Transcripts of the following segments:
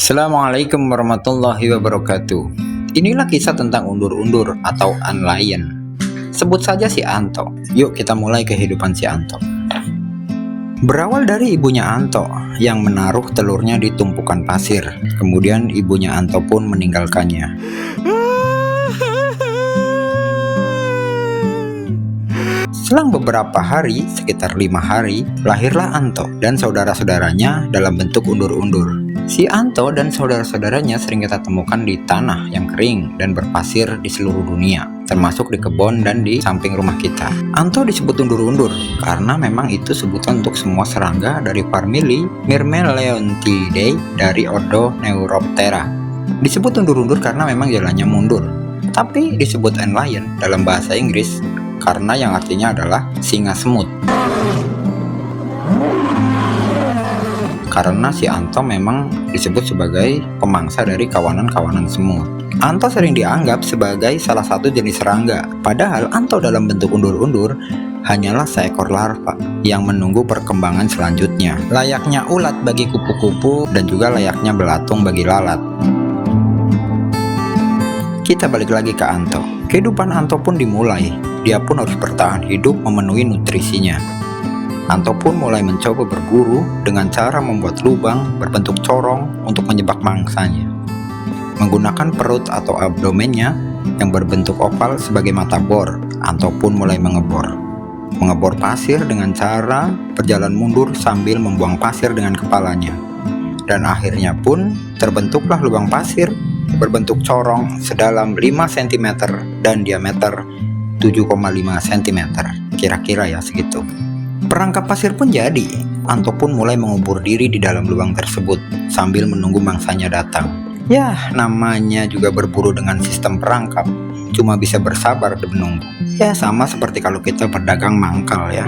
Assalamualaikum warahmatullahi wabarakatuh. Inilah kisah tentang undur-undur atau unlion. Sebut saja si Anto. Yuk kita mulai kehidupan si Anto. Berawal dari ibunya Anto yang menaruh telurnya di tumpukan pasir. Kemudian ibunya Anto pun meninggalkannya. Selang beberapa hari, sekitar 5 hari, lahirlah Anto dan saudara-saudaranya dalam bentuk undur-undur. Si Anto dan saudara-saudaranya sering kita temukan di tanah yang kering dan berpasir di seluruh dunia, termasuk di kebun dan di samping rumah kita. Anto disebut undur-undur karena memang itu sebutan untuk semua serangga dari famili Myrmeleontidae dari ordo Neuroptera. Disebut undur-undur karena memang jalannya mundur, tapi disebut unlion dalam bahasa Inggris karena yang artinya adalah singa semut. Karena si Anto memang disebut sebagai pemangsa dari kawanan-kawanan semut. Anto sering dianggap sebagai salah satu jenis serangga, padahal Anto dalam bentuk undur-undur hanyalah seekor larva yang menunggu perkembangan selanjutnya. Layaknya ulat bagi kupu-kupu dan juga layaknya belatung bagi lalat. Kita balik lagi ke Anto. Kehidupan Anto pun dimulai. Dia pun harus bertahan hidup memenuhi nutrisinya. Anto pun mulai mencoba berburu dengan cara membuat lubang berbentuk corong untuk menjebak mangsanya. Menggunakan perut atau abdomennya yang berbentuk oval sebagai mata bor, Anto pun mulai mengebor. Mengebor pasir dengan cara berjalan mundur sambil membuang pasir dengan kepalanya. Dan akhirnya pun terbentuklah lubang pasir berbentuk corong sedalam 5 cm dan diameter 7,5 cm, kira-kira ya segitu. Perangkap pasir pun jadi. Anto pun mulai mengubur diri di dalam lubang tersebut sambil menunggu mangsanya datang. Ya, namanya juga berburu dengan sistem perangkap, cuma bisa bersabar dan menunggu. Ya, sama seperti kalau kita berdagang mangkal ya.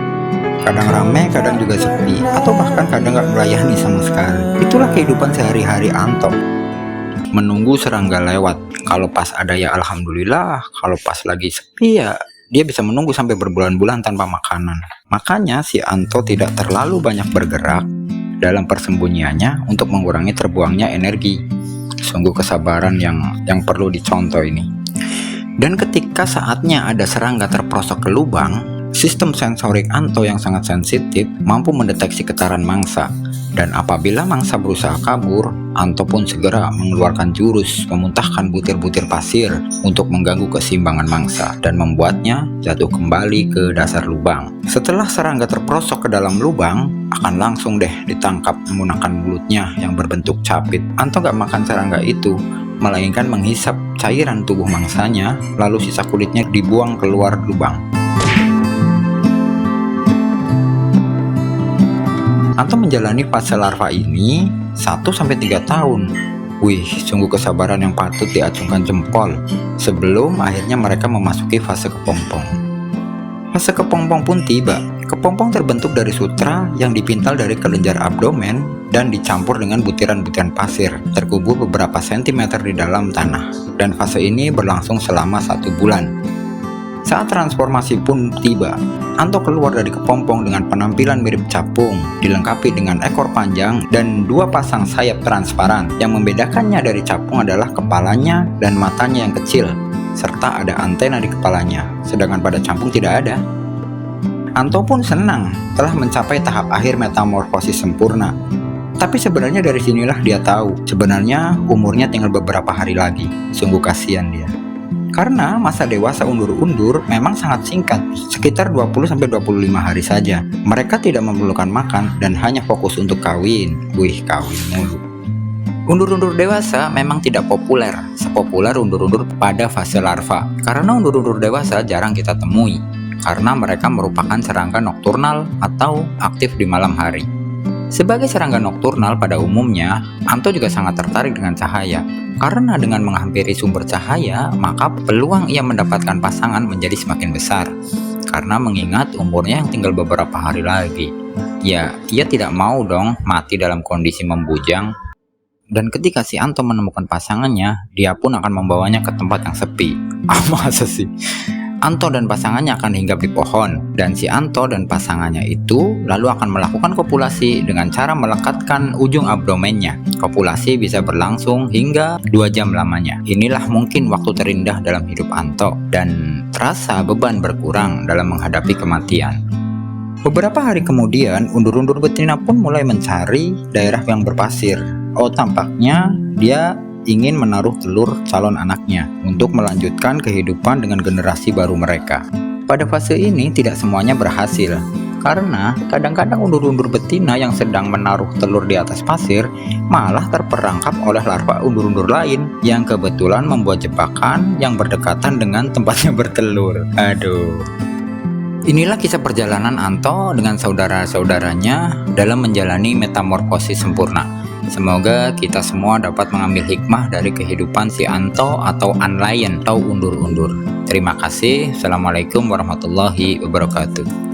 Kadang rame, kadang juga sepi, atau bahkan kadang gak melayani sama sekali. Itulah kehidupan sehari-hari Anto. Menunggu serangga lewat. Kalau pas ada ya alhamdulillah, kalau pas lagi sepi ya dia bisa menunggu sampai berbulan-bulan tanpa makanan. Makanya si Anto tidak terlalu banyak bergerak dalam persembunyiannya untuk mengurangi terbuangnya energi. Sungguh kesabaran yang perlu dicontoh ini. Dan ketika saatnya ada serangga terprosok ke lubang, sistem sensorik Anto yang sangat sensitif mampu mendeteksi getaran mangsa. Dan apabila mangsa berusaha kabur, Anto pun segera mengeluarkan jurus memuntahkan butir-butir pasir untuk mengganggu keseimbangan mangsa dan membuatnya jatuh kembali ke dasar lubang. Setelah serangga terprosok ke dalam lubang, akan langsung deh ditangkap menggunakan mulutnya yang berbentuk capit. Anto gak makan serangga itu, melainkan menghisap cairan tubuh mangsanya, lalu sisa kulitnya dibuang keluar lubang. Anto menjalani fase larva ini 1-3 tahun. Wih, sungguh kesabaran yang patut diacungkan jempol sebelum akhirnya mereka memasuki fase kepompong. Fase kepompong pun tiba. Kepompong terbentuk dari sutra yang dipintal dari kelenjar abdomen dan dicampur dengan butiran-butiran pasir terkubur beberapa sentimeter di dalam tanah. Dan fase ini berlangsung selama 1 bulan. Saat transformasi pun tiba, Anto keluar dari kepompong dengan penampilan mirip capung, dilengkapi dengan ekor panjang dan 2 pasang sayap transparan. Yang membedakannya dari capung adalah kepalanya dan matanya yang kecil, serta ada antena di kepalanya, sedangkan pada capung tidak ada. Anto pun senang telah mencapai tahap akhir metamorfosis sempurna. Tapi sebenarnya dari sinilah dia tahu, sebenarnya umurnya tinggal beberapa hari lagi. Sungguh kasihan dia. Karena masa dewasa undur-undur memang sangat singkat, sekitar 20-25 hari saja. Mereka tidak memerlukan makan dan hanya fokus untuk kawin. Wih, kawin mulu. Undur-undur dewasa memang tidak populer, sepopuler undur-undur pada fase larva. Karena undur-undur dewasa jarang kita temui, karena mereka merupakan serangga nokturnal atau aktif di malam hari. Sebagai serangga nokturnal pada umumnya, Anto juga sangat tertarik dengan cahaya. Karena dengan menghampiri sumber cahaya, maka peluang ia mendapatkan pasangan menjadi semakin besar. Karena mengingat umurnya yang tinggal beberapa hari lagi. Ya, ia tidak mau dong mati dalam kondisi membujang. Dan ketika si Anto menemukan pasangannya, dia pun akan membawanya ke tempat yang sepi. Masa sih? Anto dan pasangannya akan hinggap di pohon, dan si Anto dan pasangannya itu lalu akan melakukan kopulasi dengan cara melekatkan ujung abdomennya. Kopulasi bisa berlangsung hingga 2 jam lamanya. Inilah mungkin waktu terindah dalam hidup Anto, dan terasa beban berkurang dalam menghadapi kematian. Beberapa hari kemudian, undur-undur betina pun mulai mencari daerah yang berpasir. Oh, tampaknya dia ingin menaruh telur calon anaknya untuk melanjutkan kehidupan dengan generasi baru mereka. Pada fase ini tidak semuanya berhasil, karena kadang-kadang undur-undur betina yang sedang menaruh telur di atas pasir malah terperangkap oleh larva undur-undur lain yang kebetulan membuat jebakan yang berdekatan dengan tempatnya bertelur. Aduh. Inilah kisah perjalanan Anto dengan saudara-saudaranya dalam menjalani metamorfosis sempurna. Semoga kita semua dapat mengambil hikmah dari kehidupan si Anto atau Anlayan atau undur-undur. Terima kasih. Assalamualaikum warahmatullahi wabarakatuh.